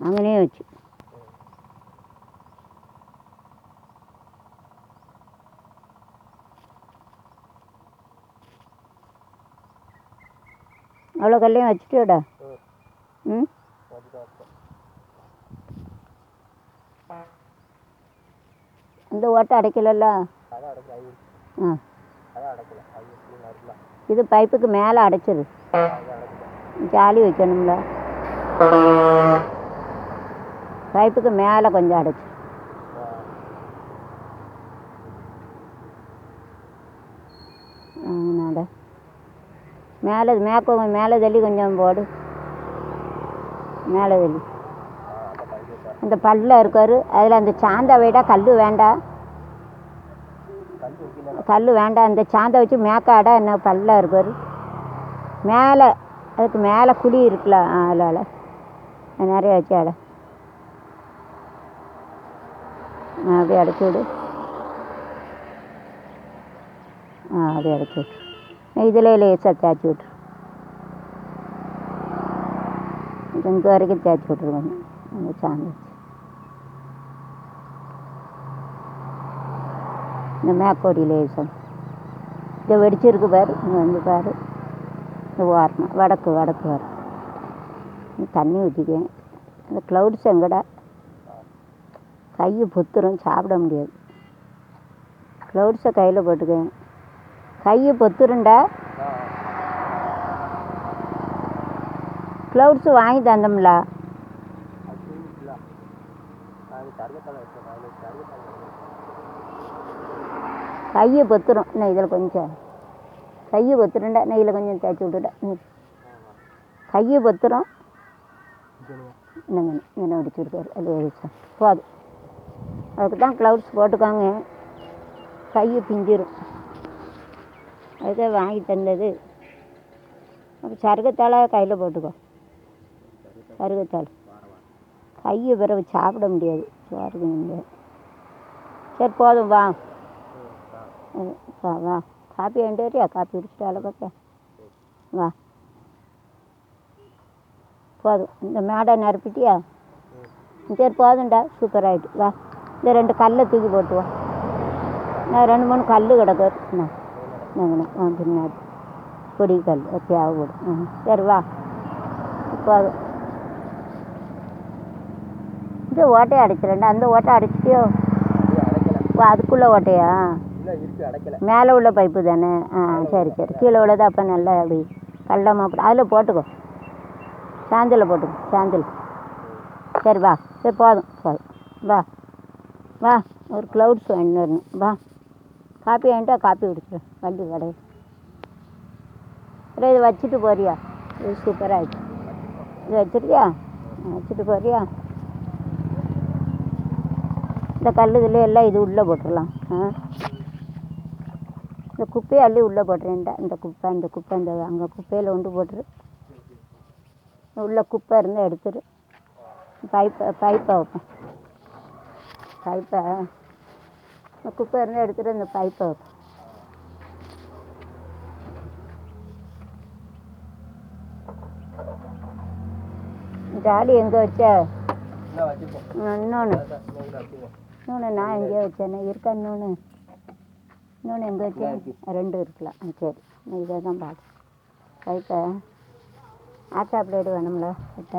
அங்கனே வச்சு அவ்வளோ கல்லையும் வச்சுட்டு விட. ம் அந்த ஓட்டை அடைக்கலல்ல. ஆ இது பைப்புக்கு மேலே அடைச்சிரு. ஜாலி வைக்கணும்ல. பைப்புக்கு மேலே கொஞ்சம் அடைச்சி நட மேலே மேலே தள்ளி கொஞ்சம் போடு. மேலே தள்ளி அந்த பல்ல இருக்காரு அதில் அந்த சாந்தை விட கல் வேண்டாம். கல் வேண்டாம். அந்த சாந்தை வச்சு மேக்காடை என்ன பல்ல இருக்காரு மேலே. அதுக்கு மேலே குழி இருக்குல்ல. அதில் நிறைய வச்சு அடை. அப்படியே அடைச்சி விடு. அப்படியே அடைச்சி விட்டு இதில் லேசாக தேய்ச்சி விட்ரு. இங்கே வரைக்கும் தேய்ச்சி விட்ருவாங்க அந்த சாந்தை வச்சு. இந்த மேக்கோடி லேசம் இதை வெடிச்சிருக்கு பாரு. இங்கே வந்து பாரு. இந்த ஓரமாக வடக்கு வரும். தண்ணி ஊற்றிக்குவேன். இந்த க்ளவுட்ஸ் எங்கடா கையை பொத்துரும். சாப்பிட முடியாது. க்ளவுட்ஸை கையில் போட்டுக்குவேன். கையை பொத்துருண்டா. க்ளவுட்ஸு வாங்கி தந்தோம்ல. கையை பொத்துரும். இன்னும் இதில் கொஞ்சம் கையை பொத்துருண்டா. நெய்யில் கொஞ்சம் தேய்ச்சி விட்டுட்டா. கையை பொத்துரும். இன்னும் இன்னும் அடிச்சு விடுக்காரு. அது போதும். அதுக்கு தான் க்ளவுட்ஸ் போட்டுக்காங்க. கையை பிஞ்சிரும். அதுதான் வாங்கி தந்தது. அப்போ சருகத்தாழை கையில் போட்டுக்கோ. சருகத்தாழை கையை பிறகு சாப்பிட முடியாது. சருக முடியாது. சரி போதும் வா. வா காப்பி வேண்டு வரியா? காப்பி குடிச்சிட்டு வேலை பார்க்க வா. போதும். இந்த மேடை நிரப்பிட்டியா? சரி போதும்டா. சூப்பர் ஆகிட்டு வா. இந்த 2 கல்லை தூக்கி போட்டு வா. நான் 2-3 கல் கிடக்கு. பின்னாடி பொடி கல் தேவைப்படும். சரி வா. போதும். இந்த ஓட்டையை அடைச்சிடண்டா. அந்த ஓட்டை அடைச்சிட்டியோ? அதுக்குள்ளே ஓட்டையா? மேலே உள்ள பைப்பு தானே. சரி கீழே உள்ளது. அப்போ நல்லா அப்படி கல்லமாக போட்டு அதில் போட்டுக்கோ. சாந்தில் போட்டுக்கோ. சாந்தில். சரி வா. சரி போதும் வா வா. ஒரு க்ளவுட்ஸ் வாங்கிட்டு வரணும். வா. காப்பி வாங்கிட்டா காப்பி குடிச்சிடும். வண்டி கடையில் இதை வச்சுட்டு போறியா? இது சூப்பராகிடுச்சு. இது வச்சுருக்கியா? வச்சுட்டு போறியா? இந்த கல் இதில் எல்லாம் இது உள்ளே போட்டுடலாம். இந்த குப்பையை அள்ளி உள்ளே போட்டுறேன்டா. இந்த குப்பை இந்த அங்கே குப்பையில் கொண்டு போட்டுரு. உள்ள குப்பை இருந்தால் எடுத்துரு. பைப்பை வைப்பேன். இந்த குப்பை இருந்தால் எடுத்துட்டு இந்த பைப்பை வைப்பேன். ஜாடி எங்கே வச்ச? இன்னொன்று நான் எங்கேயோ வச்சேனே. இருக்கா இன்னொன்று எங்கே வச்சேன்? 2 இருக்கலாம். சரி இதை தான் பார்த்து பைப்பை ஆச்சா பிளேடு வேணும்ல கிட்ட.